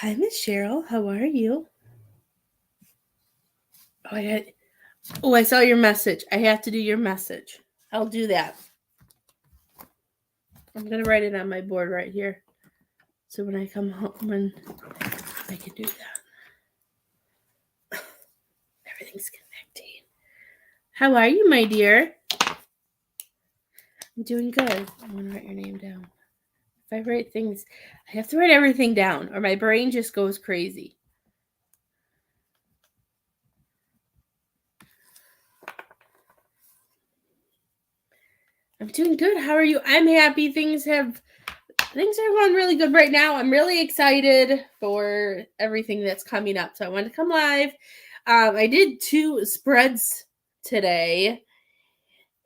Hi, Miss Cheryl. How are you? I saw your message. I have to do your message. I'll do that. I'm gonna write it on my board right here, so when I come home, when I can do that. Everything's connecting. How are you, my dear? I'm doing good. I'm gonna write your name down. If I write things, I have to write everything down, or my brain just goes crazy. I'm doing good. How are you? I'm happy. Things are going really good right now. I'm really excited for everything that's coming up. So I wanted to come live. I did 2 spreads today.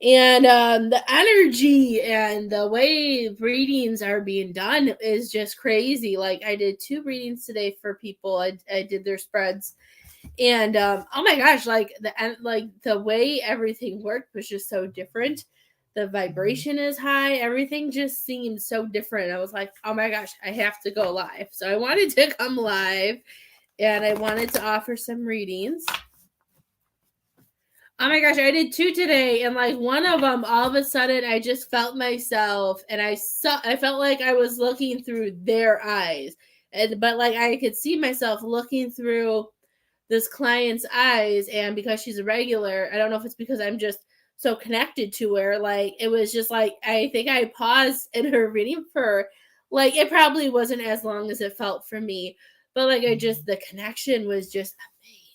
And the energy and the way readings are being done is just crazy. Like I did 2 readings today for people. I did their spreads. And oh my gosh, like the way everything worked was just so different. The vibration is high. Everything just seemed so different. I was like, oh my gosh, I have to go live. So I wanted to come live and I wanted to offer some readings. Oh my gosh, I did 2 today, and like one of them, all of a sudden, I just felt myself, and I felt like I was looking through their eyes, but like I could see myself looking through this client's eyes, and because she's a regular, I don't know if it's because I'm just so connected to her, like it was just like I think I paused in her reading for like it probably wasn't as long as it felt for me, but like the connection was just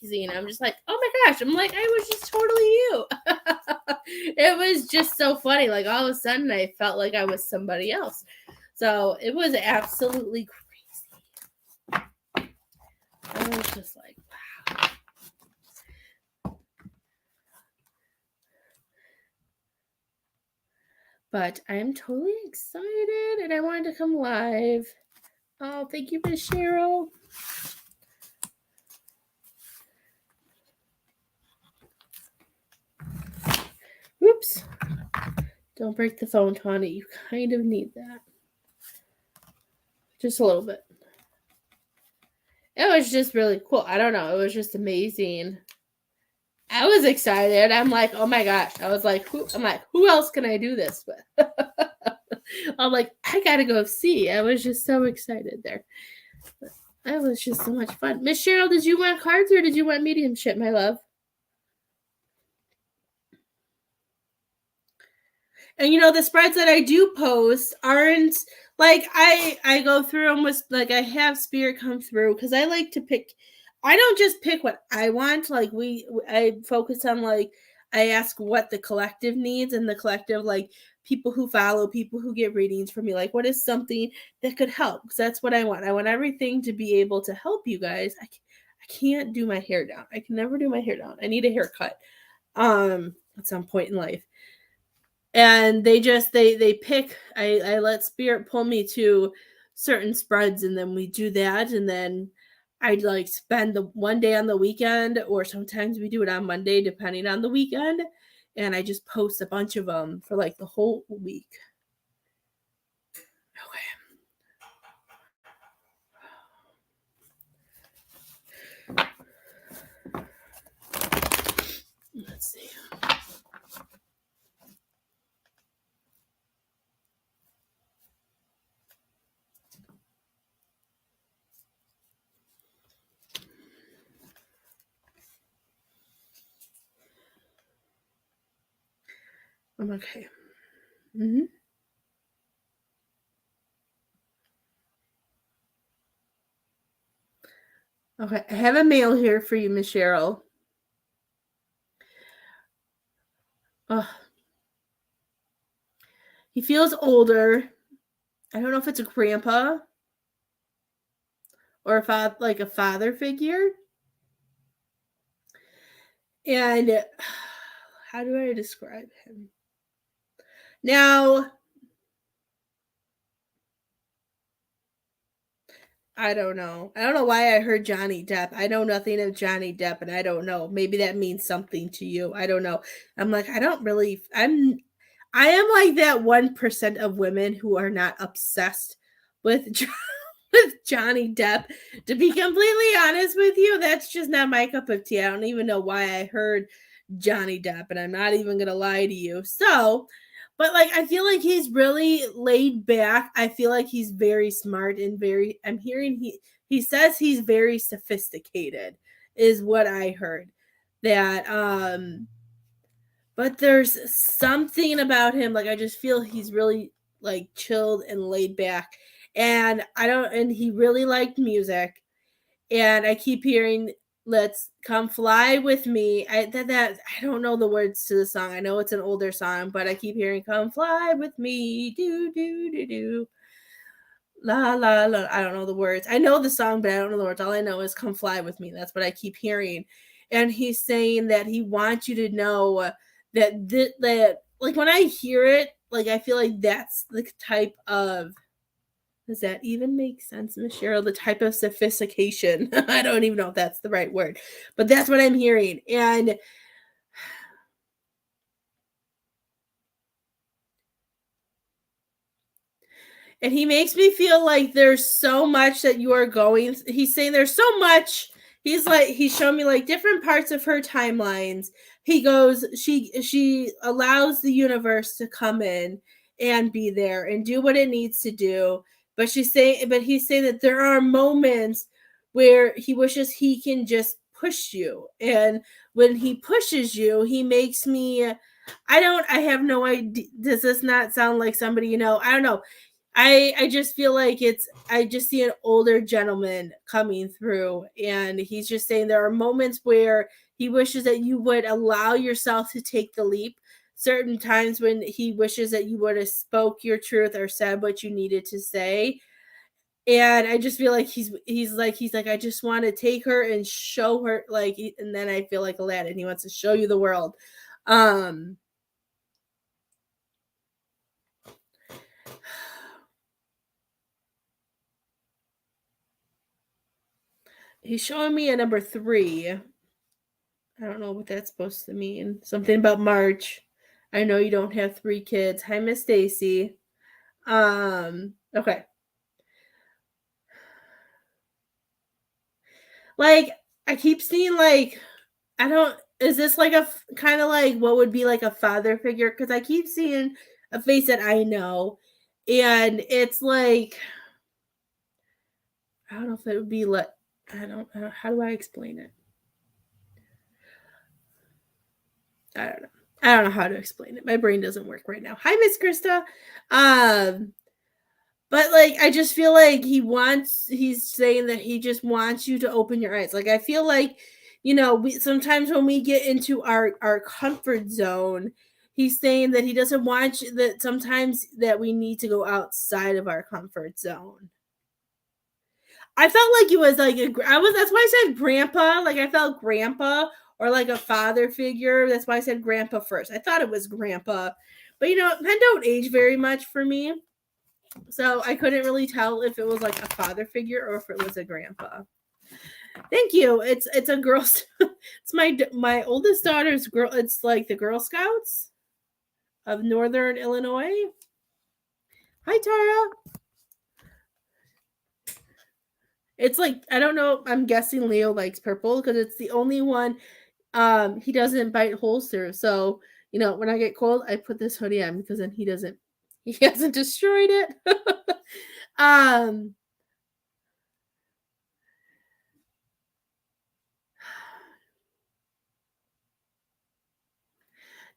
amazing. I'm just like, oh my gosh, I'm like I was just totally you. It was just so funny. Like all of a sudden I felt like I was somebody else. So it was absolutely crazy. I was just like, wow. But I'm totally excited and I wanted to come live. Oh, thank you, Miss Cheryl. Oops. Don't break the phone, Tawny. You kind of need that. Just a little bit. It was just really cool. I don't know. It was just amazing. I was excited. I'm like, oh my gosh. I was like, who else can I do this with? I'm like, I gotta go see. I was just so excited there. It was just so much fun. Miss Cheryl, did you want cards or did you want mediumship, my love? And the spreads that I do post aren't like I go through them with like I have spirit come through because I like to pick. I don't just pick what I want. Like I focus on like I ask what the collective needs and the collective like people who follow, people who get readings from me. Like what is something that could help? Because that's what I want. I want everything to be able to help you guys. I can't do my hair down. I can never do my hair down. I need a haircut. At some point in life and they pick I let spirit pull me to certain spreads and then we do that and then I'd like spend the one day on the weekend or sometimes we do it on Monday depending on the weekend and I just post a bunch of them for like the whole week. Okay, let's see. Okay. Mm-hmm. Okay, I have a mail here for you, Miss Cheryl. He feels older. I don't know if it's a grandpa or a father figure. And how do I describe him? Now, I don't know. I don't know why I heard Johnny Depp. I know nothing of Johnny Depp and I don't know. Maybe that means something to you. I don't know. I'm like I am like that 1% of women who are not obsessed with with Johnny Depp. To be completely honest with you, that's just not my cup of tea. I don't even know why I heard Johnny Depp, and I'm not even gonna lie to you. So, but like I feel like he's really laid back. I feel like he's very smart and very I'm hearing he says he's very sophisticated is what I heard. That but there's something about him like I just feel he's really like chilled and laid back. And I don't and he really liked music, and I keep hearing "Let's Come Fly with Me." That I don't know the words to the song. I know it's an older song, but I keep hearing "Come Fly with Me," do do do do, la la la. I don't know the words. I know the song, but I don't know the words. All I know is "Come Fly with Me." That's what I keep hearing, and he's saying that he wants you to know that like when I hear it, like I feel like that's the type of does that even make sense, Miss Cheryl? The type of sophistication. I don't even know if that's the right word, but that's what I'm hearing. And he makes me feel like there's so much that you are going. He's saying there's so much. He's like he's showing me like different parts of her timelines. He goes, she allows the universe to come in and be there and do what it needs to do. But he's saying that there are moments where he wishes he can just push you. And when he pushes you, he makes me I have no idea. Does this not sound like somebody you know? I don't know. I just feel like I just see an older gentleman coming through, and he's just saying there are moments where he wishes that you would allow yourself to take the leap. Certain times when he wishes that you would have spoke your truth or said what you needed to say. And I just feel like he's like I just want to take her and show her like and then I feel like Aladdin. He wants to show you the world. Um he's showing me a number 3. I don't know what that's supposed to mean. Something about March. I know you don't have 3 kids. Hi, Miss Stacy. Okay. Like I keep seeing like I don't is this like a kind of like what would be like a father figure cuz I keep seeing a face that I know and it's like I don't know if it would be like I don't how do I explain it? I don't know. I don't know how to explain it. My brain doesn't work right now. Hi, Miss Krista. Um, But like I just feel like he's saying that he just wants you to open your eyes. Like I feel like we sometimes when we get into our comfort zone, he's saying that he doesn't want you that sometimes that we need to go outside of our comfort zone. I felt like it was like I was that's why I said grandpa, like I felt grandpa or like a father figure. That's why I said grandpa first. I thought it was grandpa. But men don't age very much for me. So I couldn't really tell if it was like a father figure or if it was a grandpa. Thank you. It's a girl. It's my oldest daughter's girl. It's like the Girl Scouts of Northern Illinois. Hi Tara. It's like I don't know. I'm guessing Leo likes purple because it's the only one. He doesn't bite holes through. So when I get cold, I put this hoodie on because then he doesn't. He hasn't destroyed it. um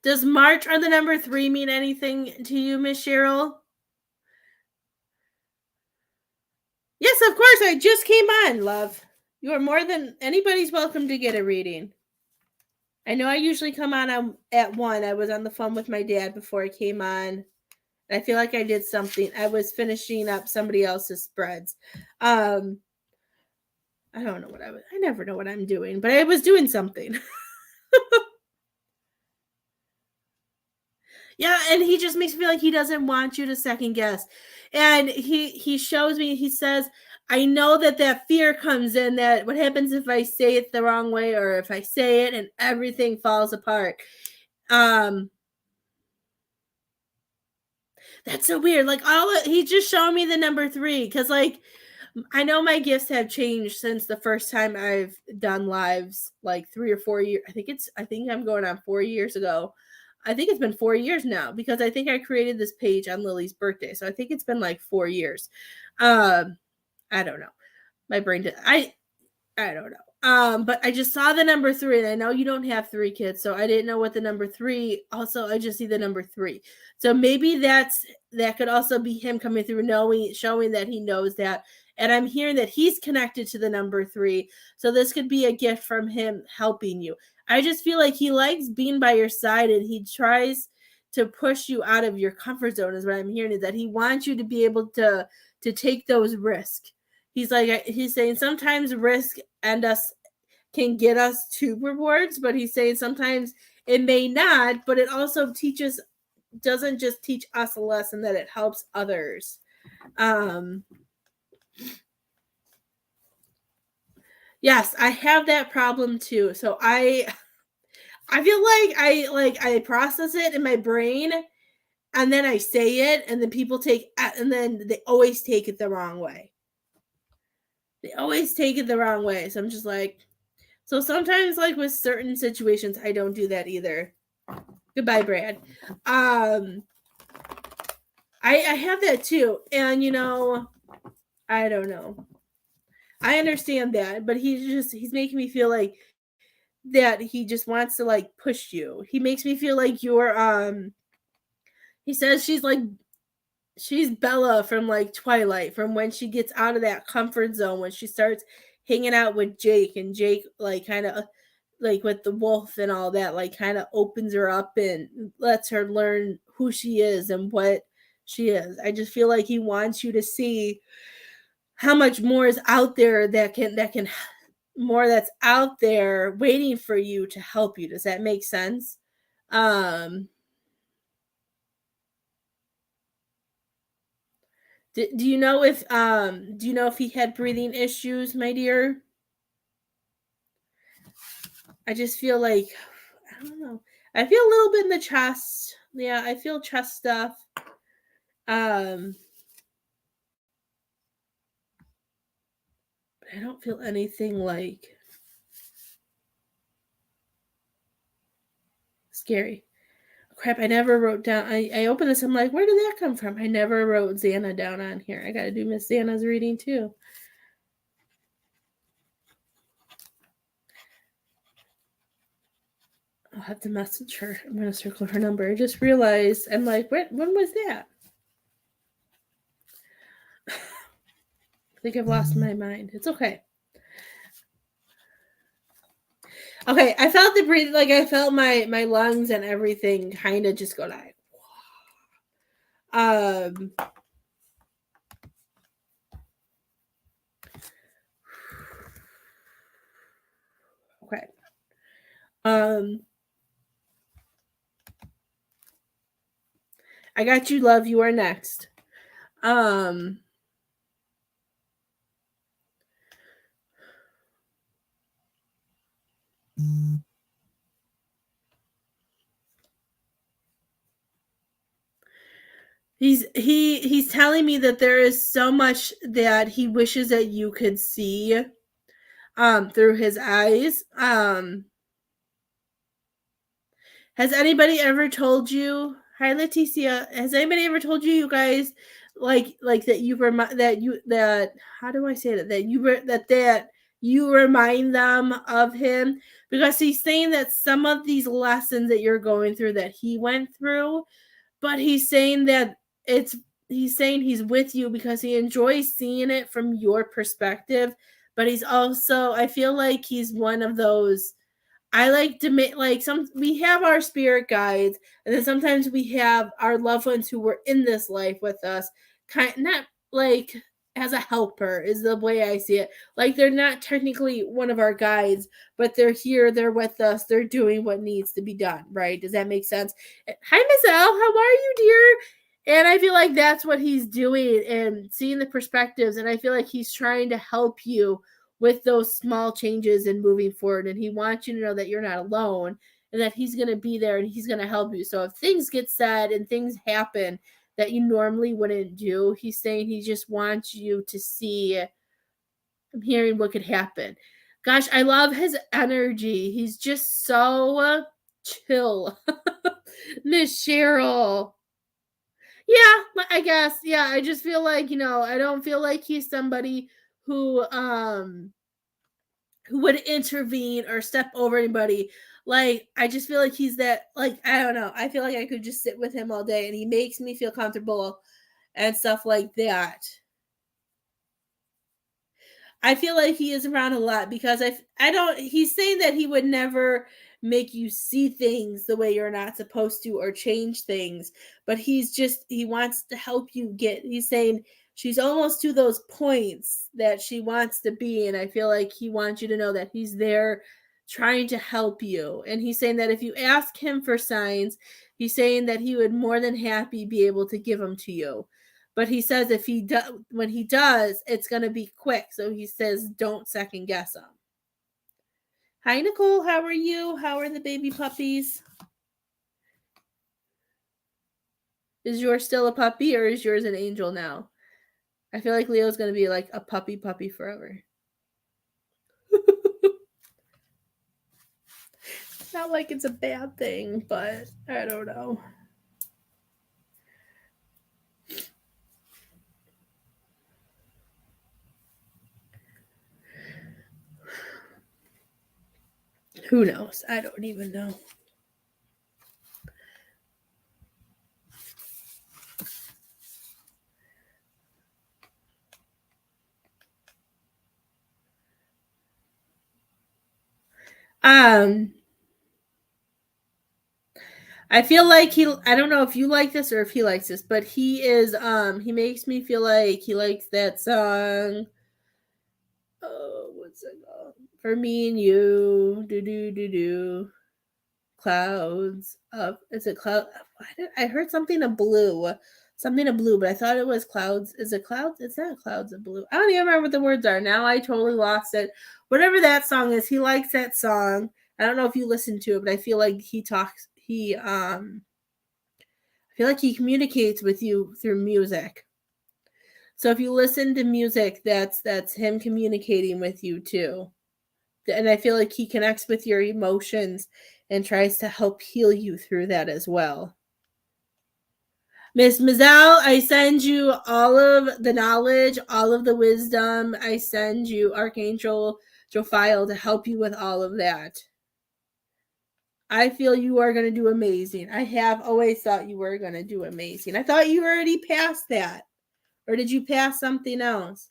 Does March or the number 3 mean anything to you, Miss Cheryl? Yes, of course. I just came on, love. You are more than anybody's welcome to get a reading. I know I usually come on at 1. I was on the phone with my dad before I came on. I feel like I did something. I was finishing up somebody else's spreads. I don't know what I never know what I'm doing, but I was doing something. Yeah, and he just makes me feel like he doesn't want you to second guess. And he shows me, he says, I know that fear comes in that what happens if I say it the wrong way or if I say it and everything falls apart. Um that's so weird. Like he just showed me the number 3 cuz like I know my gifts have changed since the first time I've done lives, like 3 or 4 years. I think I'm going on 4 years ago. I think it's been 4 years now because I think I created this page on Lily's birthday. So I think it's been like 4 years. Um, I don't know. My brain did. I don't know. But I just saw the number 3, and I know you don't have 3 kids, so I didn't know what the number 3. Also, I just see the number 3. So maybe that could also be him coming through, showing that he knows that. And I'm hearing that he's connected to the number 3. So this could be a gift from him helping you. I just feel like he likes being by your side, and he tries to push you out of your comfort zone. Is what I'm hearing, is that he wants you to be able to take those risks. He's saying sometimes risk and us can get us to rewards, but he's saying sometimes it may not, but it also doesn't just teach us a lesson, that it helps others. Yes, I have that problem too. So I feel like I process it in my brain, and then I say it, and then and then they always take it the wrong way. They always take it the wrong way. So I'm just like, so sometimes, like with certain situations, I don't do that either. Goodbye, Brad. I have that too, and I don't know. I understand that, but he's making me feel like that he just wants to like push you. He makes me feel like you're. He says she's Bella from like Twilight, from when she gets out of that comfort zone, when she starts hanging out with Jake, and Jake like kind of like with the wolf and all that, like kind of opens her up and lets her learn who she is and what she is. I just feel like he wants you to see how much more is out there that can more that's out there waiting for you to help you. Does that make sense? Um do you know if he had breathing issues, my dear? I just feel like, I don't know. I feel a little bit in the chest. Yeah, I feel chest stuff. But I don't feel anything like scary. Crap, I never wrote down. I opened this. I'm like, where did that come from? I never wrote Xana down on here. I got to do Miss Xana's reading too. I'll have to message her. I'm going to circle her number. I just realized, I'm like, when was that? I think I've lost my mind. It's okay. Okay, I felt the breathing, like I felt my lungs and everything kind of just go like, okay. I got you, love. You are next. He's telling me that there is so much that he wishes that you could see through his eyes. Has anybody ever told you, hi Leticia, has anybody ever told you, you guys, like that that how do I say that you remind them of him? Because he's saying that some of these lessons that you're going through, that he went through, but he's saying that he's saying he's with you because he enjoys seeing it from your perspective. But he's also, I feel like he's one of those, I like to make, like, we have our spirit guides, and then sometimes we have our loved ones who were in this life with us, not like as a helper is the way I see it. Like, they're not technically one of our guides, but they're here, they're with us, they're doing what needs to be done, right? Does that make sense? Hi, Miss L, how are you, dear? And I feel like that's what he's doing, and seeing the perspectives, and I feel like he's trying to help you with those small changes and moving forward. And he wants you to know that you're not alone, and that he's going to be there and he's going to help you. So if things get said and things happen that you normally wouldn't do, he's saying he just wants you to see I'm hearing what could happen. Gosh, I love his energy. He's just so chill. Miss Cheryl. Yeah, I guess. Yeah, I just feel like, I don't feel like he's somebody who would intervene or step over anybody. Like, I just feel like he's that, like, I don't know. I feel like I could just sit with him all day and he makes me feel comfortable and stuff like that. I feel like he is around a lot because I don't he's saying that he would never make you see things the way you're not supposed to or change things, but he wants to help you he's saying she's almost to those points that she wants to be, and I feel like he wants you to know that he's there trying to help you. And he's saying that if you ask him for signs, he's saying that he would more than happy be able to give them to you. But he says if when he does, it's going to be quick. So he says don't second guess him. Hi, Nicole. How are you? How are the baby puppies? Is yours still a puppy or is yours an angel now? I feel like Leo's going to be like a puppy forever. Not like it's a bad thing, but I don't know. Who knows? I don't even know. I feel like I don't know if you like this or if he likes this, but he makes me feel like he likes that song. Oh, what's it called? For me and you, do. Clouds up. Is it cloud? I heard something of blue, but I thought it was clouds. Is it clouds? It's not clouds of blue. I don't even remember what the words are. Now I totally lost it. Whatever that song is, he likes that song. I don't know if you listen to it, but I feel like I feel like he communicates with you through music. So if you listen to music, that's him communicating with you too. And I feel like he connects with your emotions and tries to help heal you through that as well. Miss Mazel, I send you all of the knowledge, all of the wisdom. I send you Archangel Jophiel to help you with all of that. I feel you are going to do amazing. I have always thought you were going to do amazing. I thought you already passed that. Or did you pass something else?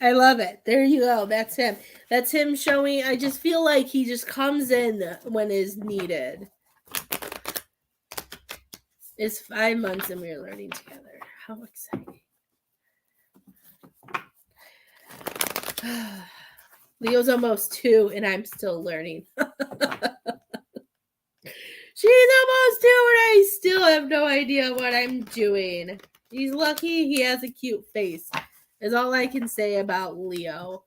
I love it. There you go. That's him. That's him showing. I just feel like he just comes in when is needed. It's 5 months and we're learning together. How exciting. Leo's almost 2 and I'm still learning. She's almost 2 and I still have no idea what I'm doing. He's lucky he has a cute face. Is all I can say about Leo.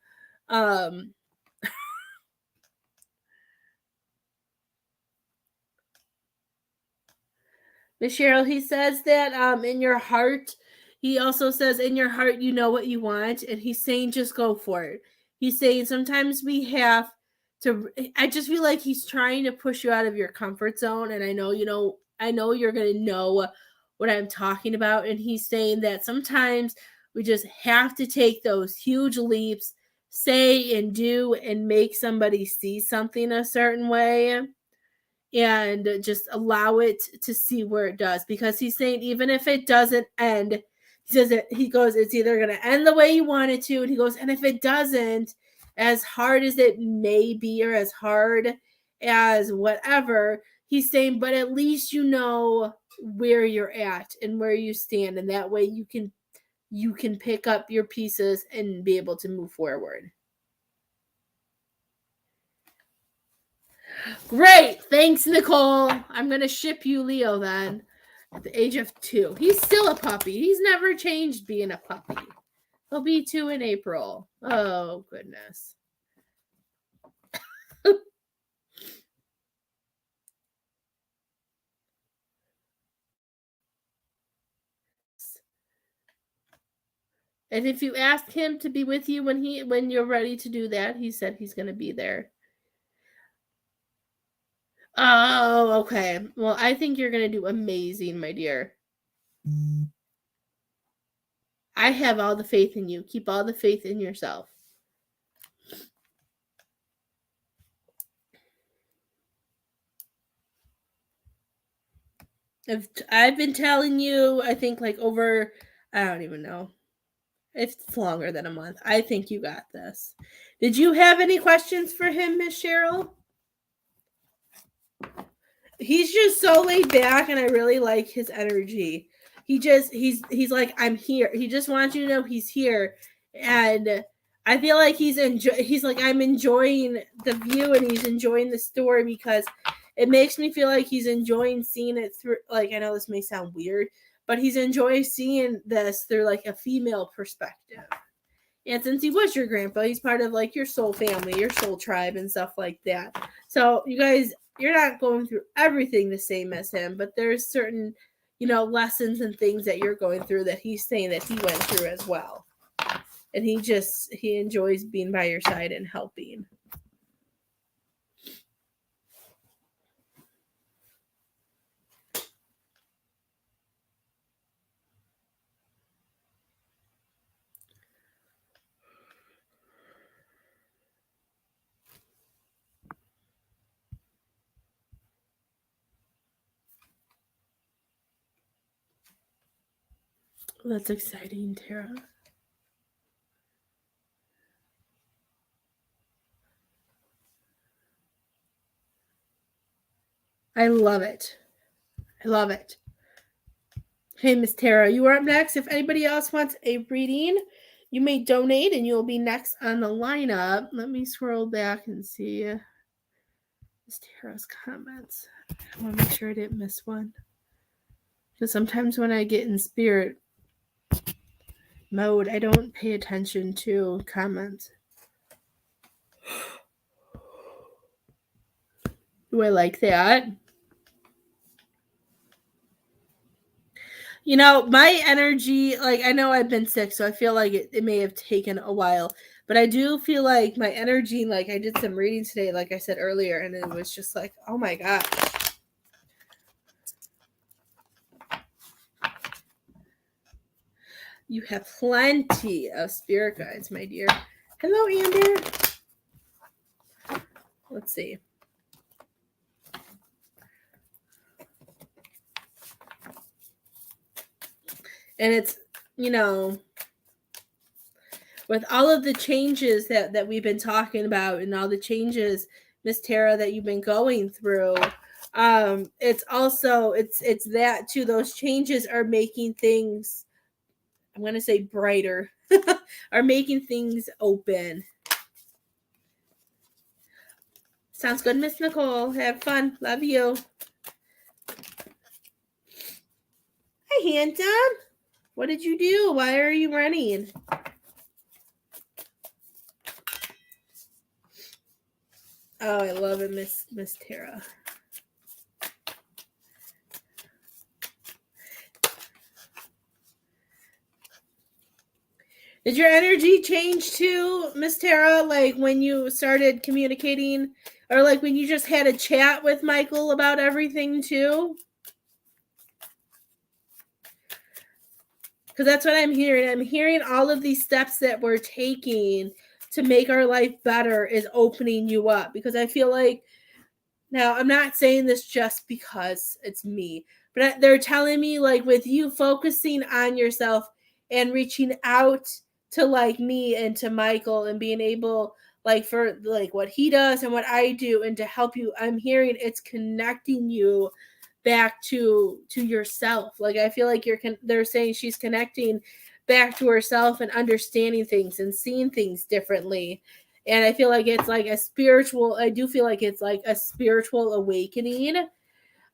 Miss Cheryl, he says that in your heart, he also says in your heart you know what you want, and he's saying just go for it. He's saying sometimes we have to. I just feel like he's trying to push you out of your comfort zone, and I know you're gonna know what I'm talking about. And he's saying that sometimes we just have to take those huge leaps, say and do, and make somebody see something a certain way and just allow it to see where it does, because he's saying even if it doesn't end, he goes it's either going to end the way you want it to, and he goes, and if it doesn't, as hard as it may be or as hard as whatever, he's saying, but at least you know where you're at and where you stand, and that way you can pick up your pieces and be able to move forward. Great. Thanks, Nicole. I'm going to ship you Leo then at the age of 2. He's still a puppy. He's never changed being a puppy. He'll be 2 in April. Oh, goodness. And if you ask him to be with you when you're ready to do that, he said he's going to be there. Oh, okay. Well, I think you're going to do amazing, my dear. I have all the faith in you. Keep all the faith in yourself. I've been telling you, I think like over, I don't even know. If it's longer than a month. I think you got this. Did you have any questions for him, Miss Cheryl? He's just so laid back, and I really like his energy. He's like, I'm here. He just wants you to know he's here, and I feel like he's like, I'm enjoying the view, and he's enjoying the story because it makes me feel like he's enjoying seeing it through. Like, I know this may sound weird, but he's enjoying seeing this through like a female perspective. And since he was your grandpa, he's part of like your soul family, your soul tribe, and stuff like that. So you guys, you're not going through everything the same as him, but there's certain, lessons and things that you're going through that he's saying that he went through as well. And he enjoys being by your side and helping. That's exciting, Tara. I love it. I love it. Hey, Miss Tara, you are up next. If anybody else wants a reading, you may donate and you'll be next on the lineup. Let me scroll back and see Miss Tara's comments. I want to make sure I didn't miss one. Because sometimes when I get in spirit mode, I don't pay attention to comments. Do I like that? My energy, like, I know I've been sick, so I feel like it may have taken a while. But I do feel like my energy, like, I did some reading today, like I said earlier, and it was just like, oh my God. You have plenty of spirit guides, my dear. Hello, Amber. Let's see. And it's, with all of the changes that we've been talking about and all the changes, Miss Tara, that you've been going through, it's also, it's that too. Those changes are making things, I'm going to say brighter, are making things open. Sounds good, Miss Nicole. Have fun. Love you. Hi, handsome. What did you do? Why are you running? Oh, I love it, Miss Tara. Did your energy change too, Miss Tara? Like when you started communicating, or like when you just had a chat with Michael about everything too? Because that's what I'm hearing. I'm hearing all of these steps that we're taking to make our life better is opening you up. Because I feel like, now I'm not saying this just because it's me, but they're telling me, like, with you focusing on yourself and reaching out to like me and to Michael and being able, like, for like what he does and what I do and to help you, I'm hearing it's connecting you back to yourself. Like, I feel like they're saying she's connecting back to herself and understanding things and seeing things differently. And I feel like it's like a spiritual, I do feel like it's like a spiritual awakening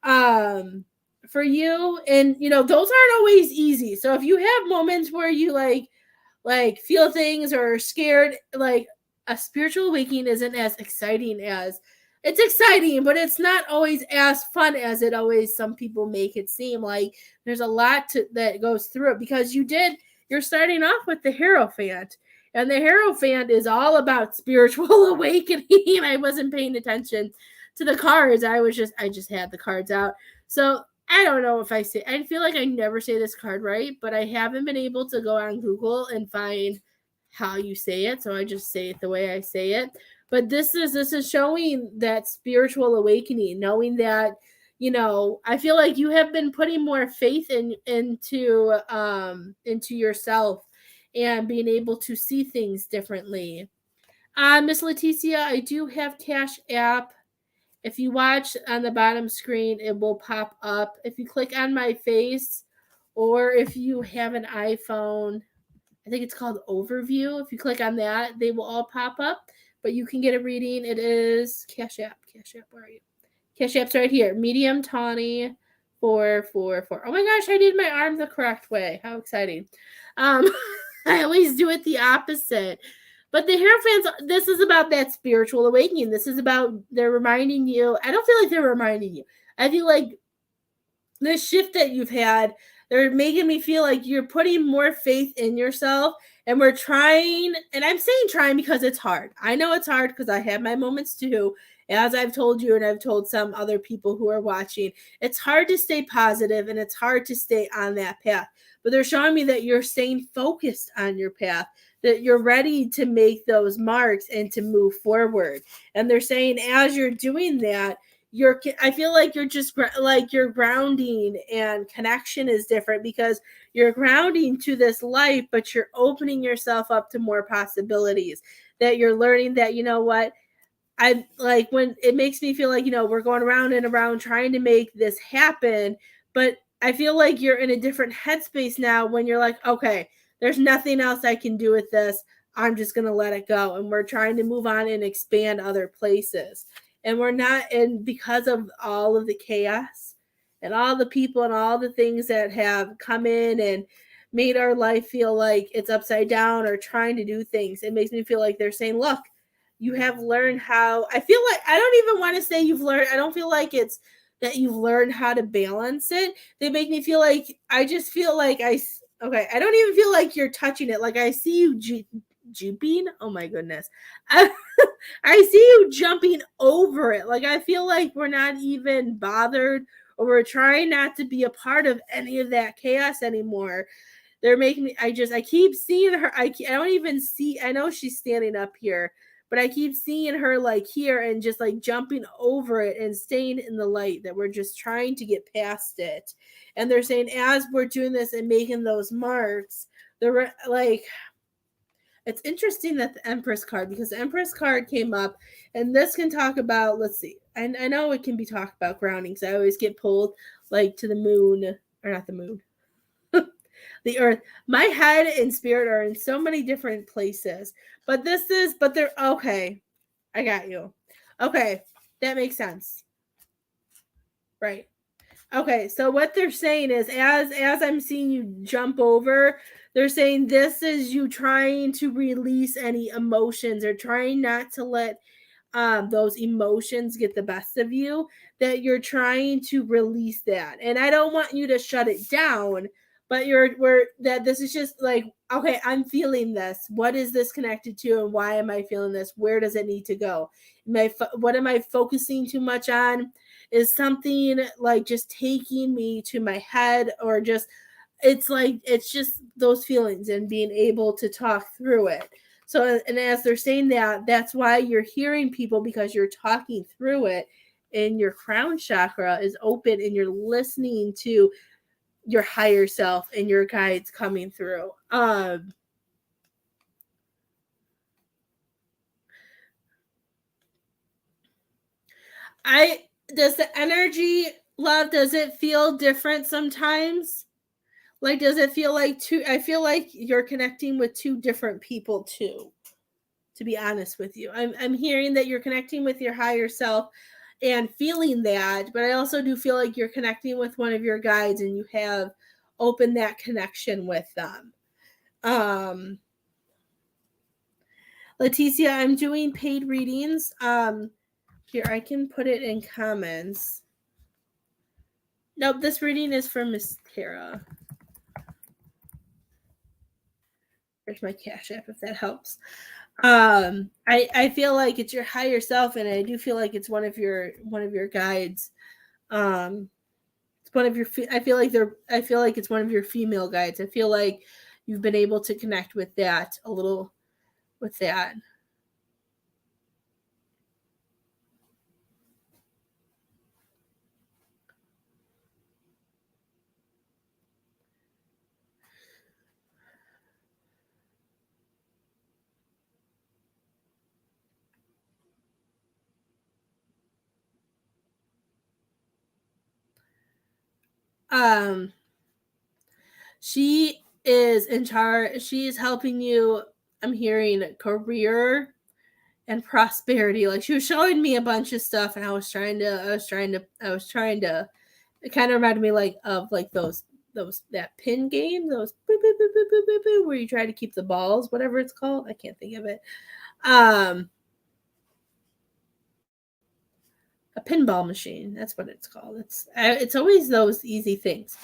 for you. And you know, those aren't always easy. So if you have moments where you like feel things or are scared, like a spiritual awakening isn't as exciting as, it's exciting, but it's not always as fun as it always some people make it seem. Like there's a lot that goes through it, because you're starting off with the Hierophant, and the Hierophant is all about spiritual awakening. I wasn't paying attention to the cards. I just had the cards out. So I don't know if I feel like I never say this card right, but I haven't been able to go on Google and find how you say it. So I just say it the way I say it. But this is showing that spiritual awakening, knowing that, you know, I feel like you have been putting more faith into yourself and being able to see things differently. Miss Leticia, I do have Cash App. If you watch on the bottom screen, it will pop up. If you click on my face, or if you have an iPhone, I think it's called Overview. If you click on that, they will all pop up. But you can get a reading. It is Cash App. Cash App, where are you? Cash App's right here. Medium Tawny 444. Oh my gosh, I did my arm the correct way. How exciting. I always do it the opposite. But the Hierophants, this is about that spiritual awakening. This is about, they're reminding you. I don't feel like they're reminding you. I feel like the shift that you've had, they're making me feel like you're putting more faith in yourself. And we're trying, and I'm saying trying because it's hard. I know it's hard because I have my moments too. As I've told you, and I've told some other people who are watching, it's hard to stay positive and it's hard to stay on that path. But they're showing me that you're staying focused on your path, that you're ready to make those marks and to move forward. And they're saying as you're doing that, I feel like you're just like your grounding and connection is different, because you're grounding to this life, but you're opening yourself up to more possibilities, that you're learning that, you know what, I like when it makes me feel like, you know, we're going around and around trying to make this happen. But I feel like you're in a different headspace now when you're like, okay, there's nothing else I can do with this. I'm just going to let it go. And we're trying to move on and expand other places. And we're not, and because of all of the chaos and all the people and all the things that have come in and made our life feel like it's upside down or trying to do things, it makes me feel like they're saying, look, you have learned how, I feel like, I don't even want to say you've learned, I don't feel like it's that you've learned how to balance it. They make me feel like, I just feel like I don't even feel like you're touching it. Like I see you jumping. Oh my goodness. I see you jumping over it. Like I feel like we're not even bothered, or we're trying not to be a part of any of that chaos anymore. They're making me, I keep seeing her. I don't even see, I know she's standing up here, but I keep seeing her like here and just like jumping over it and staying in the light, that we're just trying to get past it. And they're saying as we're doing this and making those marks, they're like, it's interesting that the Empress card, because the Empress card came up, and this can talk about, let's see, I know it can be talked about grounding, because I always get pulled like to the moon, or not the moon, the earth. My head and spirit are in so many different places, but they're okay. I got you. Okay, that makes sense. Right. Okay, so what they're saying is, as I'm seeing you jump over, they're saying this is you trying to release any emotions, or trying not to let those emotions get the best of you, that you're trying to release that. And I don't want you to shut it down, but that this is just like, okay, I'm feeling this. What is this connected to, and why am I feeling this? Where does it need to go? What am I focusing too much on? Is something like just taking me to my head, or just it's just those feelings and being able to talk through it. So, and as they're saying that, that's why you're hearing people, because you're talking through it, and your crown chakra is open, and you're listening to your higher self and your guides coming through. Does the energy, love, does it feel different sometimes? Like, does it feel like I feel like you're connecting with two different people too. to be honest with you. I'm hearing that you're connecting with your higher self and feeling that, but I also do feel like you're connecting with one of your guides and you have opened that connection with them. Leticia, I'm doing paid readings. Here, I can put it in comments. Nope, this reading is from Miss Tara. There's my Cash App if that helps. I feel like it's your higher self, and I do feel like it's one of your guides. It's one of your. I feel like it's one of your female guides. I feel like you've been able to connect with that a little with that. She is in charge. She is helping you. I'm hearing career and prosperity. Like she was showing me a bunch of stuff, and I was trying to. It kind of reminded me like of like those that pin game, those boop, boop, boop, boop, boop, boop, boop, where you try to keep the balls, whatever it's called. I can't think of it. A pinball machine. That's what it's called. It's always those easy things.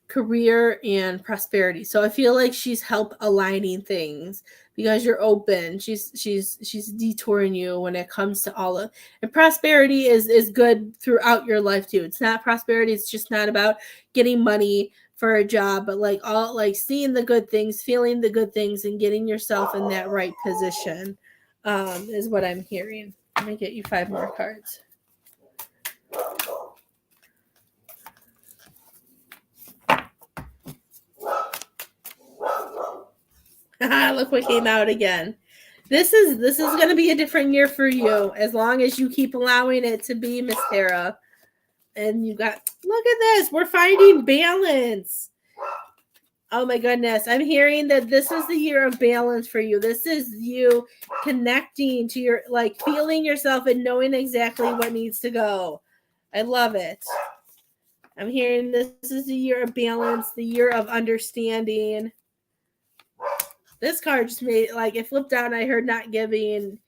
Career and prosperity. So I feel like she's help aligning things because you're open. She's detouring you when it comes to all of, and prosperity is good throughout your life too. It's not prosperity, it's just not about getting money for a job, but like all like seeing the good things, feeling the good things, and getting yourself in that right position is what I'm hearing. Let me get you 5 more cards. Look what came out again. This is going to be a different year for you as long as you keep allowing it to be, Miss Tara. And you got, look at this. We're finding balance. Oh my goodness. I'm hearing that this is the year of balance for you. This is you connecting to your, like feeling yourself and knowing exactly what needs to go. I love it. I'm hearing this is the year of balance, the year of understanding. This card just made like it flipped out and I heard not giving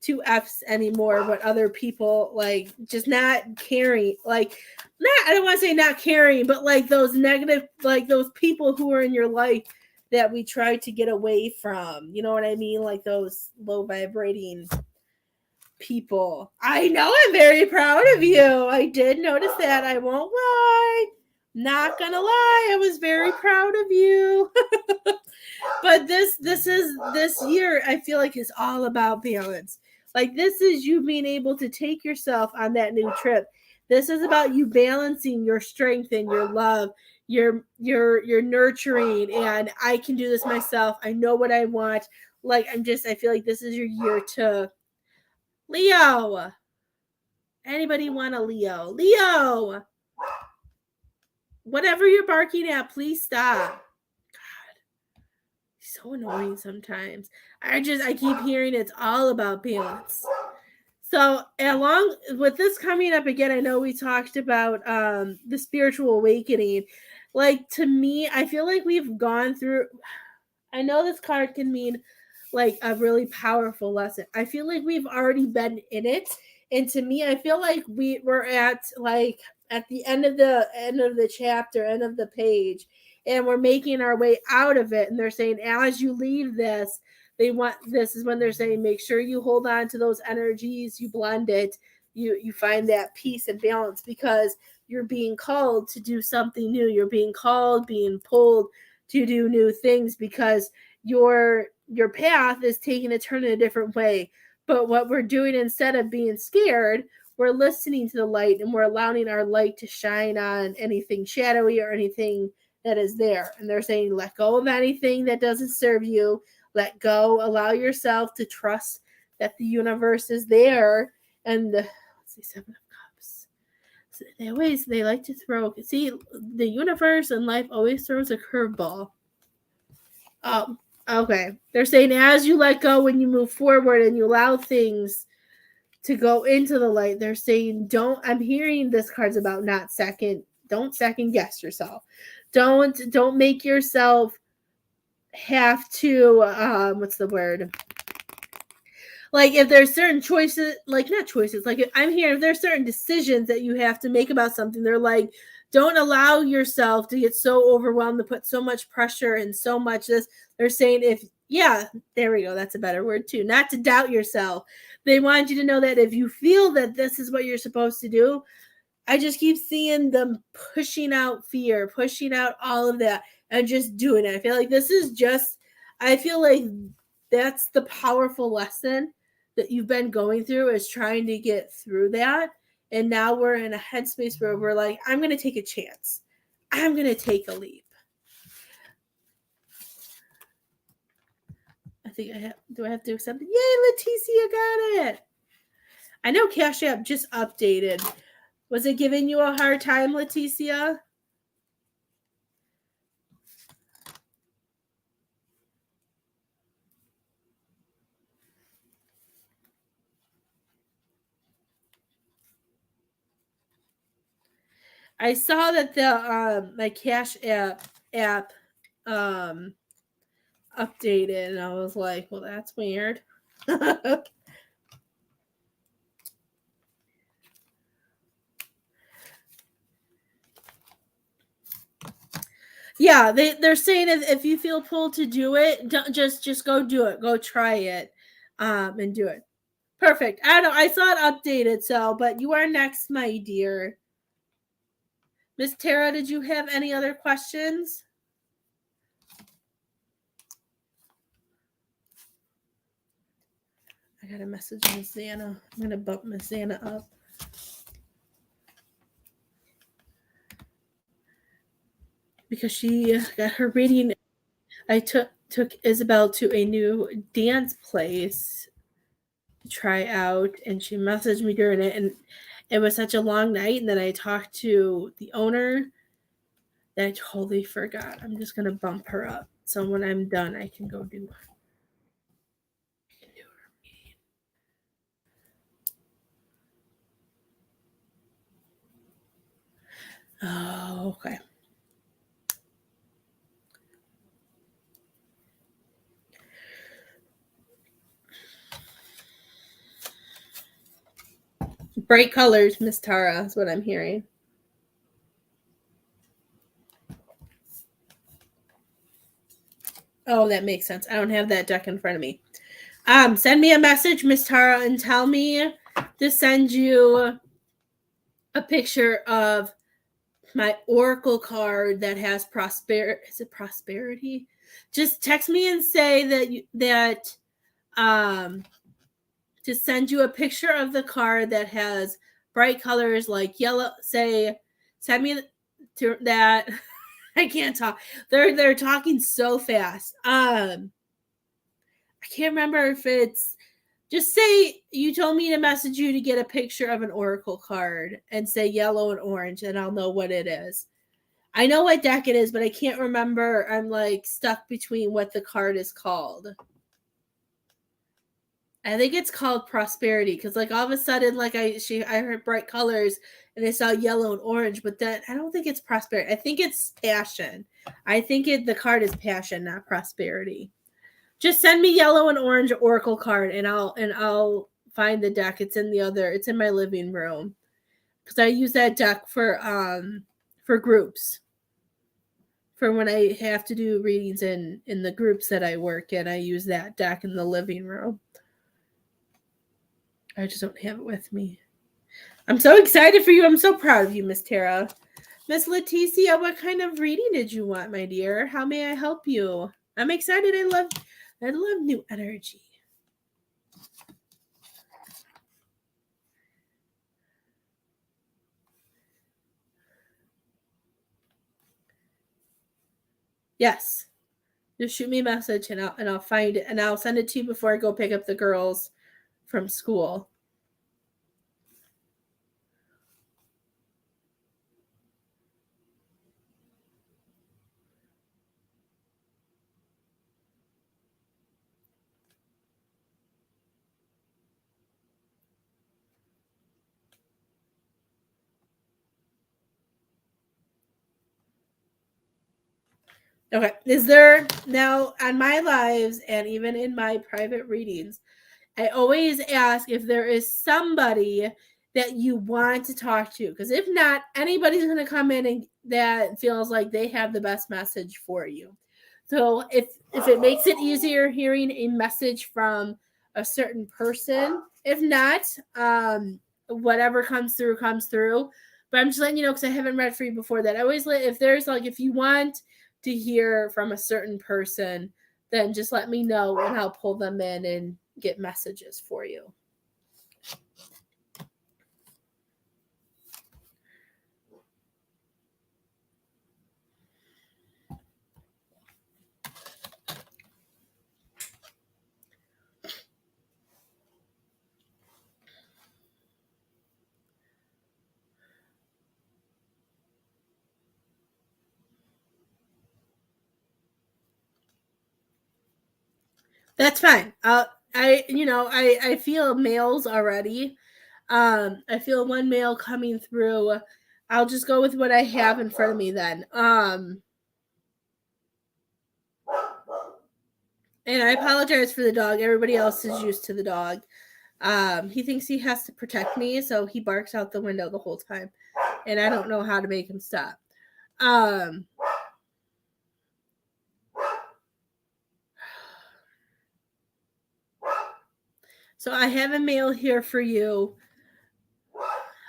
2 F's anymore, but other people like just not caring. Like not I don't want to say not caring, but like those negative, like those people who are in your life that we try to get away from. You know what I mean? Like those low vibrating people. I know I'm very proud of you. I did notice that. I won't lie. Not gonna lie, I was very proud of you. But this year I feel like is all about balance. Like this is you being able to take yourself on that new trip. This is about you balancing your strength and your love, your nurturing, and I can do this myself. I know what I want. Like I feel like this is your year to Leo. Anybody want a Leo? Leo. Whatever you're barking at, please stop. So annoying sometimes. I keep hearing it's all about balance. So along with this coming up again, I know we talked about the spiritual awakening. Like to me, I feel like we've gone through. I know this card can mean like a really powerful lesson. I feel like we've already been in it, and to me, I feel like we're at like at the end of the chapter, end of the page, and we're making our way out of it. And they're saying, as you leave this, this is when they're saying, make sure you hold on to those energies, you blend it, you find that peace and balance because you're being called to do something new. You're being called, being pulled to do new things because your path is taking a turn in a different way. But what we're doing instead of being scared, we're listening to the light and we're allowing our light to shine on anything shadowy or anything that is there. And they're saying, let go of anything that doesn't serve you. Let go. Allow yourself to trust that the universe is there. And let's see, 7 of Cups. So they like to throw. See, the universe and life always throws a curveball. Oh, okay. They're saying as you let go when you move forward and you allow things to go into the light, they're saying I'm hearing this card's about don't second guess yourself. Don't make yourself have to what's the word? Like if there's certain choices, like not choices, like I'm here, if there's certain decisions that you have to make about something, they're like, don't allow yourself to get so overwhelmed to put so much pressure and so much this. They're saying there we go, that's a better word too, not to doubt yourself. They want you to know that if you feel that this is what you're supposed to do, I just keep seeing them pushing out fear, pushing out all of that, and just doing it. I feel like that's the powerful lesson that you've been going through, is trying to get through that. And now we're in a headspace where we're like, I'm going to take a chance. I'm going to take a leap. Do I have to accept it? Yay, Leticia got it. I know Cash App just updated. Was it giving you a hard time, Leticia? I saw that the my Cash app updated, and I was like, well, that's weird. Yeah, they're saying if you feel pulled to do it, don't, just go do it. Go try it, and do it. Perfect. I don't know. I saw it updated, but you are next, my dear. Miss Tara, did you have any other questions? I got a message Miss Xana. I'm gonna bump Miss Xana up. Because she got her reading. I took Isabel to a new dance place to try out, and she messaged me during it, and it was such a long night. And then I talked to the owner that I totally forgot. I'm just gonna bump her up, so when I'm done, I can go do. Oh, okay. Bright colors, Miss Tara, is what I'm hearing. Oh, that makes sense. I don't have that deck in front of me. Send me a message, Miss Tara, and tell me to send you a picture of my oracle card that has prosperity. Is it prosperity? Just text me and say to send you a picture of the card that has bright colors like yellow. Send me to that. I can't talk. They're talking so fast. I can't remember if it's, just say you told me to message you to get a picture of an oracle card and say yellow and orange, and I'll know what it is. I know what deck it is, but I can't remember. I'm like stuck between what the card is called. I think it's called prosperity, because like all of a sudden, like I heard bright colors and I saw yellow and orange, but then I don't think it's prosperity. I think it's passion. I think the card is passion, not prosperity. Just send me yellow and orange oracle card, and I'll find the deck. It's in my living room, because I use that deck for groups. For when I have to do readings in the groups that I work in, I use that deck in the living room. I just don't have it with me. I'm so excited for you. I'm so proud of you, Miss Tara. Miss Leticia, what kind of reading did you want, my dear? How may I help you? I'm excited. I love new energy. Yes. Just shoot me a message, and I'll find it, and I'll send it to you before I go pick up the girls from school. Okay. Is there now on my lives and even in my private readings, I always ask if there is somebody that you want to talk to. Because if not, anybody's going to come in and that feels like they have the best message for you. So if it makes it easier hearing a message from a certain person, if not, whatever comes through comes through. But I'm just letting you know because I haven't read for you before that. I always let if there's like if you want to hear from a certain person, then just let me know and I'll pull them in and get messages for you. That's fine. I feel males already. I feel one male coming through. I'll just go with what I have in front of me then. And I apologize for the dog. Everybody else is used to the dog. He thinks he has to protect me, so he barks out the window the whole time. And I don't know how to make him stop. So I have a male here for you.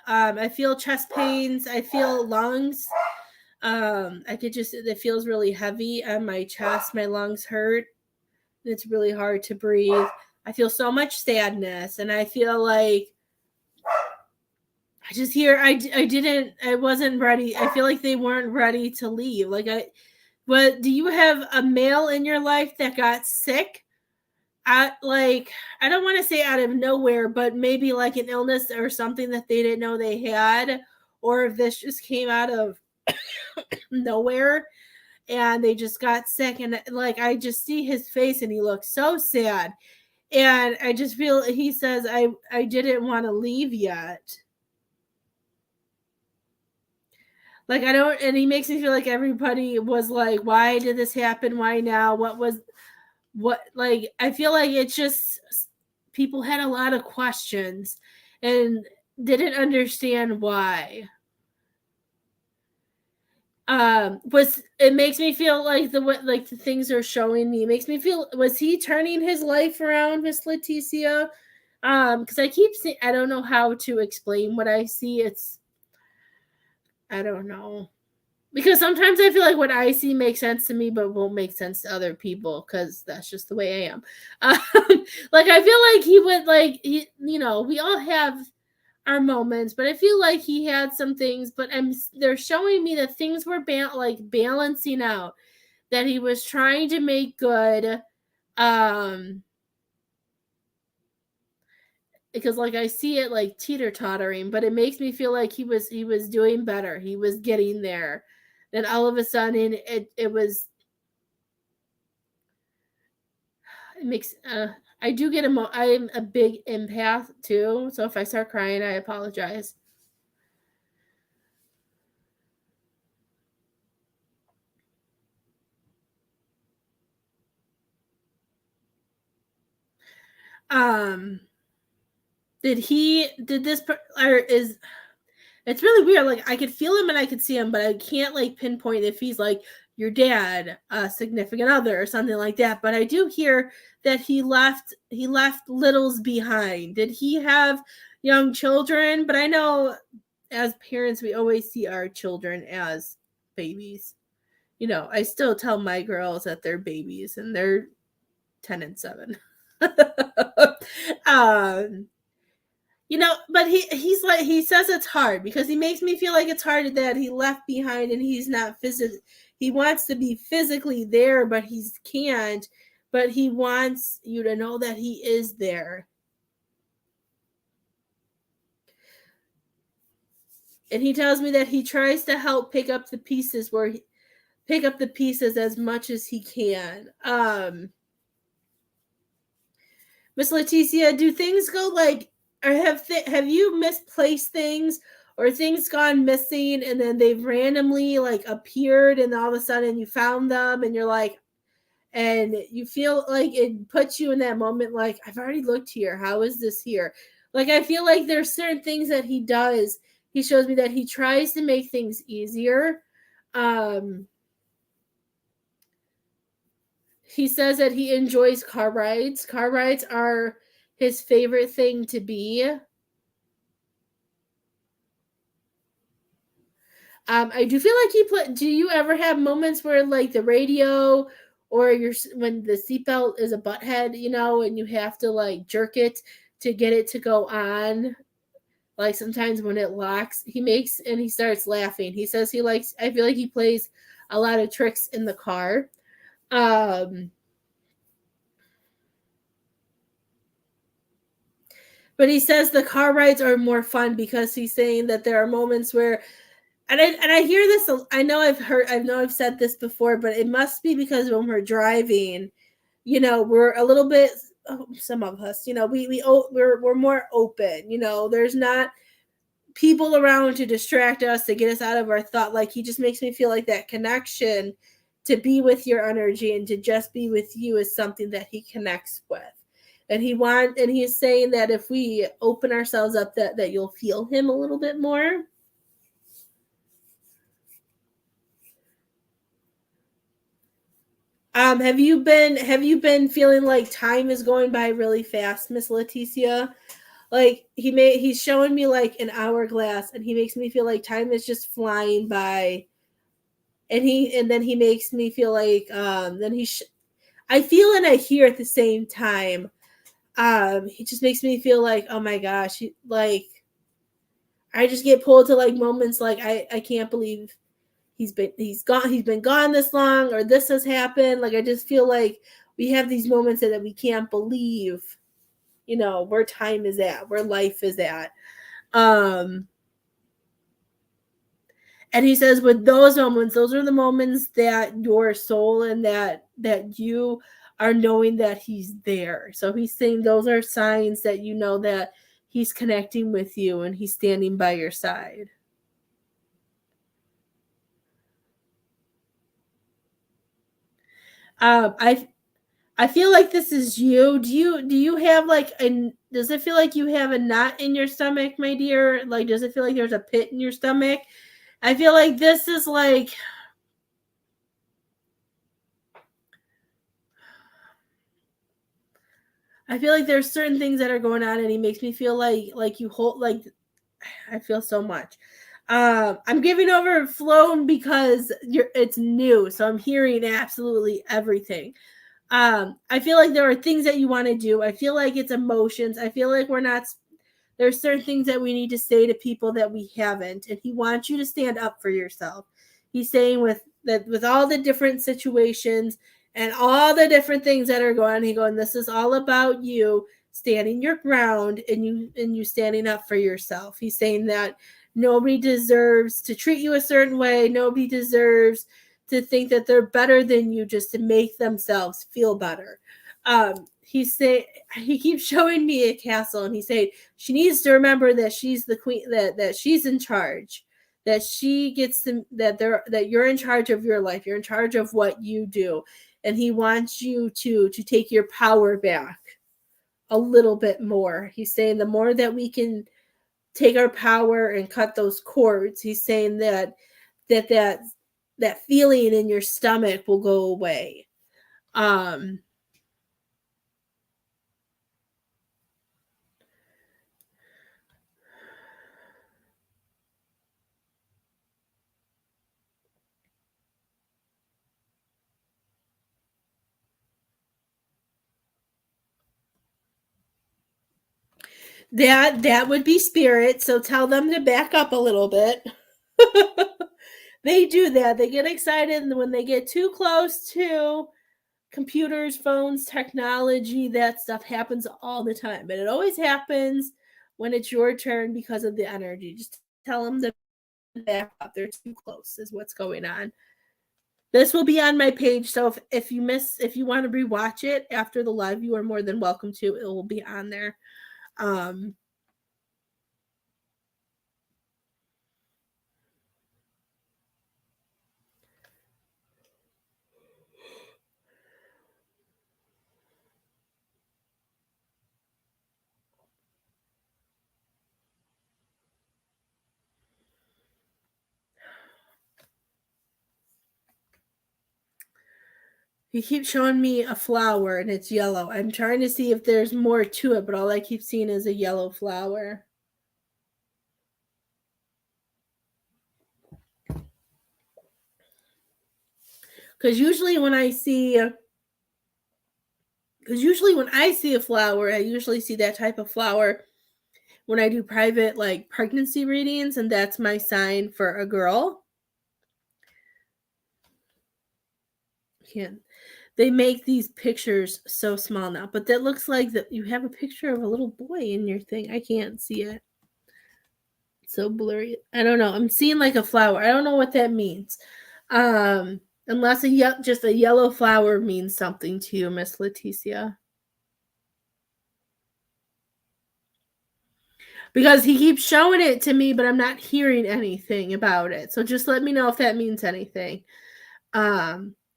I feel chest pains. I feel lungs. It feels really heavy on my chest. My lungs hurt. It's really hard to breathe. I feel so much sadness. And I feel like I wasn't ready. I feel like they weren't ready to leave. Do you have a male in your life that got sick? I don't want to say out of nowhere, but maybe like an illness or something that they didn't know they had, or if this just came out of nowhere and they just got sick. And like I just see his face and he looks so sad. And I just feel he says I didn't want to leave yet. Like I don't and he makes me feel like everybody was like, why did this happen? Why now? Like I feel like it's just people had a lot of questions and didn't understand why. Was it makes me feel like the things are showing me, it makes me feel, was he turning his life around, Miss Leticia? Because I keep seeing, I don't know how to explain what I see. I don't know, because sometimes I feel like what I see makes sense to me, but won't make sense to other people because that's just the way I am. Like I feel like he would we all have our moments, but I feel like he had some things, but they're showing me that things were balancing out, that he was trying to make good. Because like I see it like teeter-tottering, but it makes me feel like he was doing better. He was getting there. Then all of a sudden it was it makes I do get I'm a big empath too, so if I start crying, I apologize. Um did this or is it's really weird. Like I could feel him and I could see him, but I can't like pinpoint if he's like your dad, a significant other, or something like that. But I do hear that he left littles behind. Did he have young children? But I know as parents we always see our children as babies. I still tell my girls that they're babies and they're 10 and 7. um but he's like, he says it's hard because he makes me feel like it's hard that he left behind and he's not he wants to be physically there, but he can't, but he wants you to know that he is there. And he tells me that he tries to help pick up the pieces as much as he can. Miss Leticia, do things go like, or have you misplaced things, or things gone missing and then they've randomly like appeared and all of a sudden you found them and you're like, and you feel like it puts you in that moment like, I've already looked here, how is this here? Like, I feel like there's certain things that he does. He shows me that he tries to make things easier. He says that he enjoys car rides. Car rides are his favorite thing to be. I do feel like he play. Do you ever have moments where like the radio or your when the seatbelt is a butthead, you know, and you have to like jerk it to get it to go on? Like sometimes when it locks, he makes and he starts laughing. He says he likes. I feel like he plays a lot of tricks in the car. Um, but he says the car rides are more fun because he's saying that there are moments where and I hear this. I know I've said this before, but it must be because when we're driving, you know, we're a little bit. Some of us, you know, we're more open. You know, there's not people around to distract us to get us out of our thought. Like he just makes me feel like that connection to be with your energy and to just be with you is something that he connects with. And he's saying that if we open ourselves up that you'll feel him a little bit more. Have you been feeling like time is going by really fast, Miss Leticia? Like he's showing me like an hourglass, and he makes me feel like time is just flying by. And then he makes me feel like I feel and I hear at the same time. He just makes me feel like, oh my gosh, like I just get pulled to like moments like I can't believe he's been gone this long or this has happened. Like I just feel like we have these moments that we can't believe, you know, where time is at, where life is at. um and he says with those moments, those are the moments that your soul and that you are knowing that he's there. So he's saying those are signs that you know that he's connecting with you and he's standing by your side. I feel like this is you. Do you have like does it feel like you have a knot in your stomach, my dear? Like does it feel like there's a pit in your stomach? I feel like this is like I feel like there's certain things that are going on and he makes me feel like you hold like I feel so much. I'm giving over flown because it's new, so I'm hearing absolutely everything. I feel like there are things that you want to do. I feel like it's emotions. I feel like we're not there's certain things that we need to say to people that we haven't, and he wants you to stand up for yourself. He's saying with all the different situations and all the different things that are going on, he going, this is all about you standing your ground and you standing up for yourself. He's saying that nobody deserves to treat you a certain way. Nobody deserves to think that they're better than you just to make themselves feel better. He keeps showing me a castle and he's saying she needs to remember that she's the queen, that she's in charge, that she gets to that you're in charge of your life, you're in charge of what you do, and he wants you to take your power back a little bit more. He's saying the more that we can take our power and cut those cords, he's saying that that that feeling in your stomach will go away. um that would be spirit, so tell them to back up a little bit. They do that. They get excited when they get too close to computers, phones, technology. That stuff happens all the time, but it always happens when it's your turn because of the energy. Just tell them to back up. They're too close, is what's going on. This will be on my page, so if you want to rewatch it after the live, you are more than welcome to. It will be on there. Um, He keeps showing me a flower and it's yellow. I'm trying to see if there's more to it, but all I keep seeing is a yellow flower. Because usually when I see a flower, I usually see that type of flower when I do private like pregnancy readings, and that's my sign for a girl. Can't they make these pictures so small now? But that looks like that you have a picture of a little boy in your thing. I can't see it. It's so blurry. I don't know. I'm seeing like a flower. I don't know what that means. Unless just a yellow flower means something to you, Miss Leticia. Because he keeps showing it to me, but I'm not hearing anything about it. So just let me know if that means anything.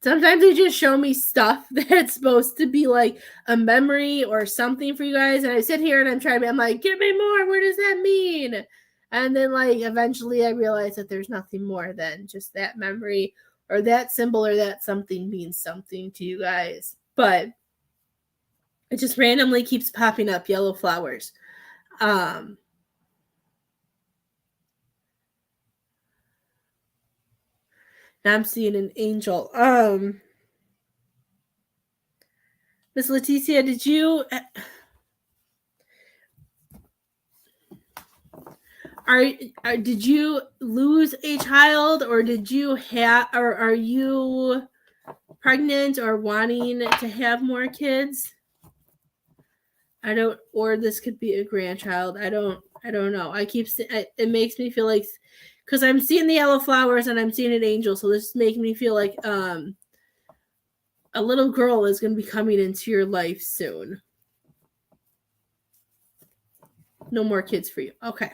Sometimes they just show me stuff that's supposed to be like a memory or something for you guys, and I sit here and I'm like, give me more. What does that mean? And then like eventually I realize that there's nothing more than just that memory or that symbol or that something means something to you guys. But it just randomly keeps popping up yellow flowers. Now I'm seeing an angel. Miss Leticia, did you lose a child, or did you have, or are you pregnant or wanting to have more kids? Or this could be a grandchild. I don't know. It makes me feel like, because I'm seeing the yellow flowers and I'm seeing an angel, so this is making me feel like a little girl is going to be coming into your life soon. No more kids for you. Okay.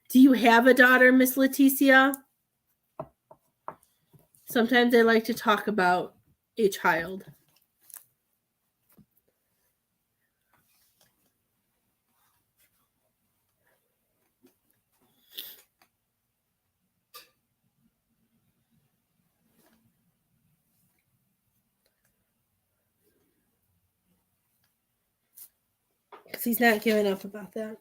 Do you have a daughter, Miss Leticia? Sometimes I like to talk about a child. Because he's not giving up about that.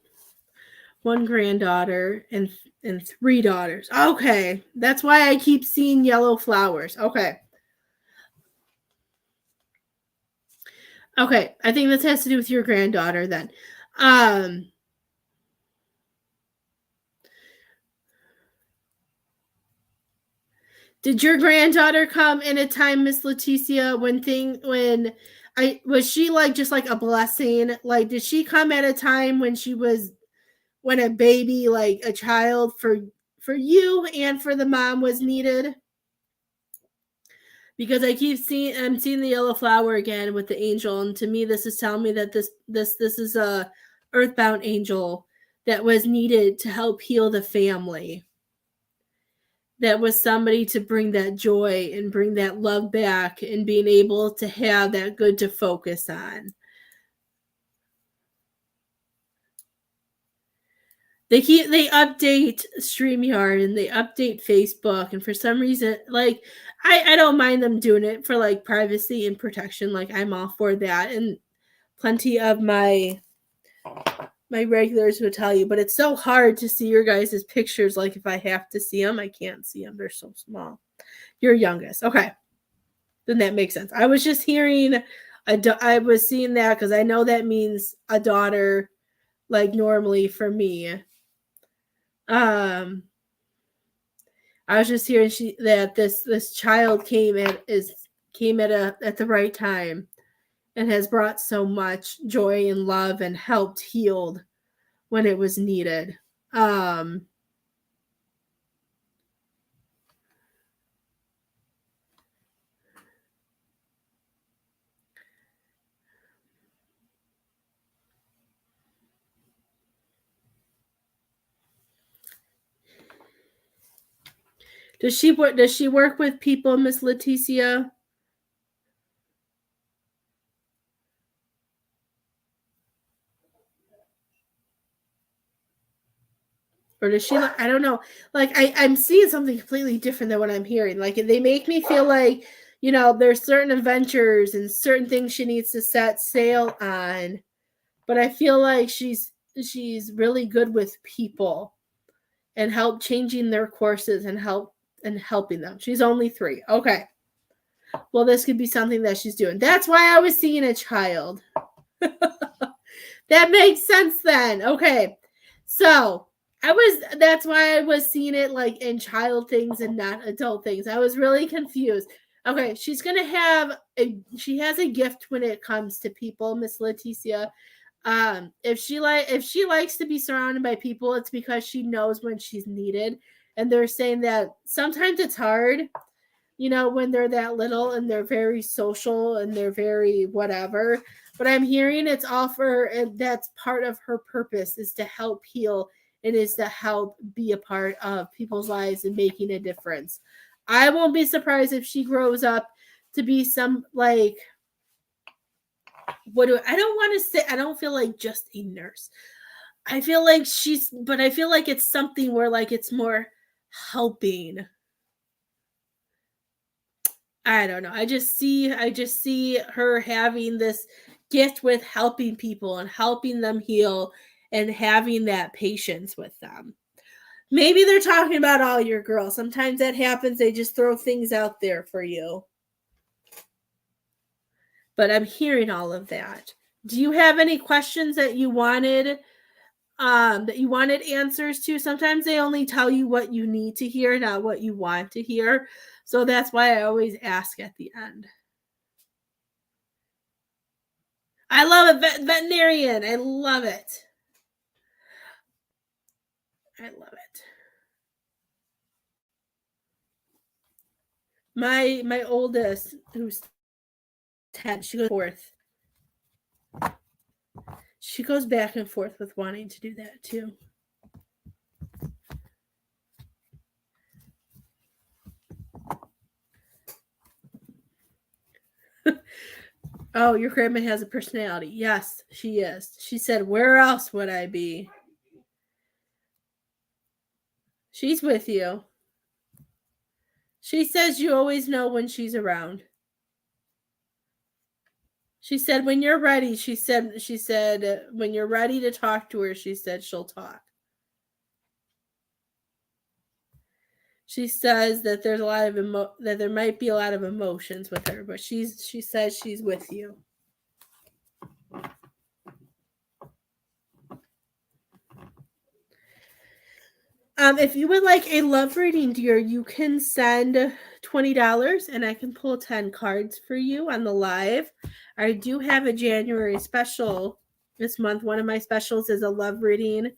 One granddaughter and 3 daughters. Okay. That's why I keep seeing yellow flowers. Okay. Okay. I think this has to do with your granddaughter then. Did your granddaughter come in a time, Miss Leticia, was she like just like a blessing? Like, did she come at a time when a baby, like a child for you and for the mom was needed? Because I'm seeing the yellow flower again with the angel, and to me this is telling me that this is a earthbound angel that was needed to help heal the family. That was somebody to bring that joy and bring that love back and being able to have that good to focus on. They update StreamYard and they update Facebook, and for some reason, like I don't mind them doing it for like privacy and protection. Like I'm all for that, and plenty of my regulars would tell you, but it's so hard to see your guys' pictures. Like if I have to see them, I can't see them. They're so small. Your youngest. Okay. Then that makes sense. I was just hearing, I was seeing that because I know that means a daughter, like normally for me. I was just hearing that this child came at the right time and has brought so much joy and love and helped healed when it was needed. Does she work with people, Miss Leticia? Or does she? I don't know. Like I'm seeing something completely different than what I'm hearing. Like they make me feel like there's certain adventures and certain things she needs to set sail on. But I feel like she's really good with people and help changing their courses and helping them. She's only 3. Okay. Well, this could be something that she's doing. That's why I was seeing a child. That makes sense then. Okay. So that's why I was seeing it like in child things and not adult things. I was really confused. Okay, she's gonna she has a gift when it comes to people, Miss Leticia. If she likes to be surrounded by people, it's because she knows when she's needed. And they're saying that sometimes it's hard, when they're that little and they're very social and they're very whatever. But I'm hearing it's all for, and that's part of her purpose, is to help heal and is to help be a part of people's lives and making a difference. I won't be surprised if she grows up to be some like, I don't want to say, I don't feel like just a nurse. I feel like I feel like it's something where like it's more helping. I don't know. I just see her having this gift with helping people and helping them heal and having that patience with them. Maybe they're talking about all your girls. Sometimes that happens. They just throw things out there for you. But I'm hearing all of that. Do you have any questions that you wanted answers to? Sometimes they only tell you what you need to hear, not what you want to hear. So that's why I always ask at the end. I love it. Veterinarian. I love it. I love it. My oldest, who's 10, she goes forth. She goes back and forth with wanting to do that too. Oh, your grandma has a personality. Yes, she is. She said, "Where else would I be?" She's with you. She says you always know when she's around. She said when you're ready, she said when you're ready to talk to her, she said she'll talk. She says that there's a lot of that there might be a lot of emotions with her, but she says she's with you. If you would like a love reading, dear, you can send $20 and I can pull 10 cards for you on the live. I do have a January special this month. One of my specials is a love reading.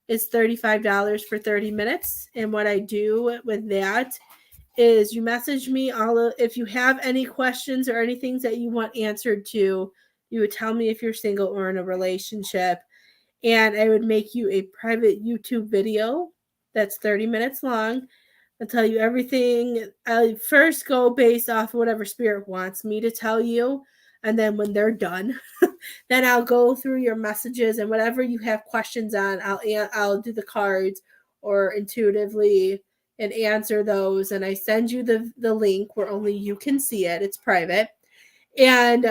It's $35 for 30 minutes. And what I do with that is you message me if you have any questions or anything that you want answered to, you would tell me if you're single or in a relationship. And I would make you a private YouTube video that's 30 minutes long. I'll tell you everything. I first go based off of whatever spirit wants me to tell you. And then when they're done, then I'll go through your messages and whatever you have questions on, I'll do the cards or intuitively and answer those. And I send you the link where only you can see it. It's private. And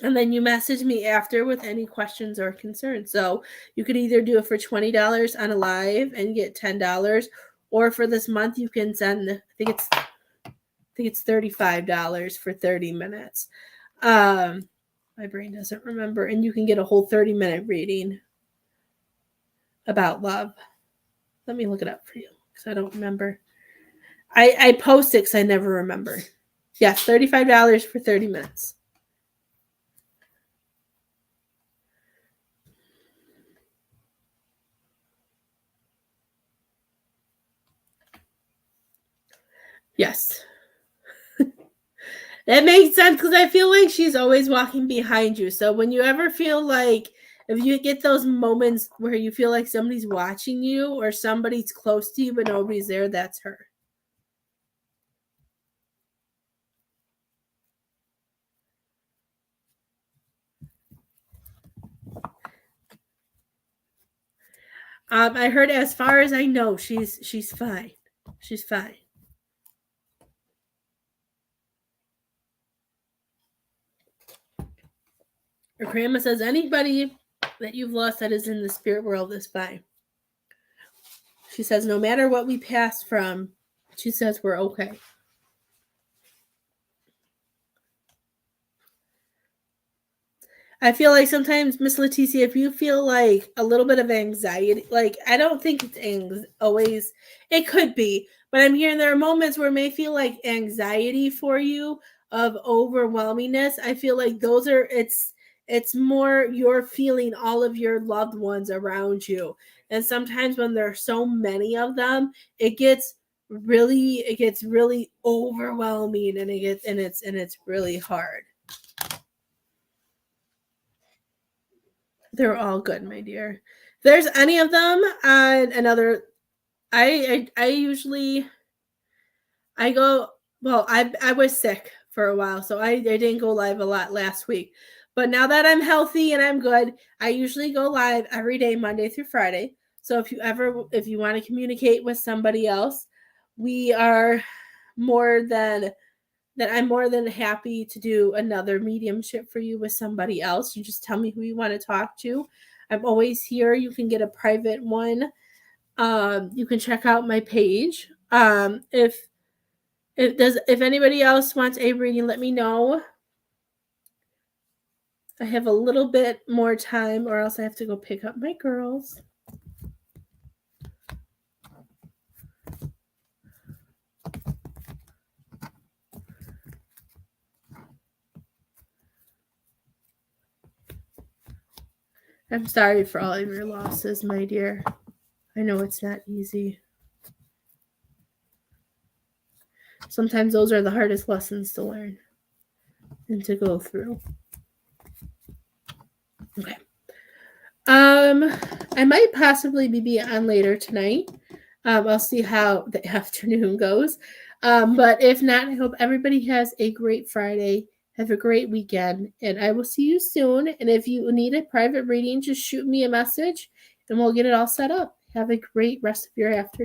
then you message me after with any questions or concerns. So you could either do it for $20 on a live and get $10, or for this month you can send. I think it's $35 for 30 minutes. My brain doesn't remember, and you can get a whole 30-minute reading about love. Let me look it up for you because I don't remember. I post it because I never remember. Yes, $35 for 30 minutes. Yes. That makes sense because I feel like she's always walking behind you. So when you ever feel like, if you get those moments where you feel like somebody's watching you or somebody's close to you but nobody's there, that's her. I heard, as far as I know, she's fine. She's fine. Her grandma says anybody that you've lost that is in the spirit world is fine. She says no matter what we pass from, she says we're okay. I feel like sometimes, Miss Leticia, if you feel like a little bit of anxiety, like I don't think it's always, it could be, but I'm hearing there are moments where it may feel like anxiety for you of overwhelmingness. I feel like those are, it's more you're feeling all of your loved ones around you. And sometimes when there are so many of them, it gets really overwhelming, and it's really hard. They're all good, my dear. If there's any of them on another, I usually I go. Well, I was sick for a while, so I didn't go live a lot last week. But now that I'm healthy and I'm good, I usually go live every day, Monday through Friday. So if you want to communicate with somebody else, we are more than that. I'm more than happy to do another mediumship for you with somebody else. You just tell me who you want to talk to. I'm always here. You can get a private one. You can check out my page. If anybody else wants a reading, let me know. I have a little bit more time, or else I have to go pick up my girls. I'm sorry for all of your losses, my dear. I know it's not easy. Sometimes those are the hardest lessons to learn and to go through. Okay. I might possibly be on later tonight. I'll see how the afternoon goes. But if not, I hope everybody has a great Friday. Have a great weekend, and I will see you soon. And if you need a private reading, just shoot me a message and we'll get it all set up. Have a great rest of your afternoon.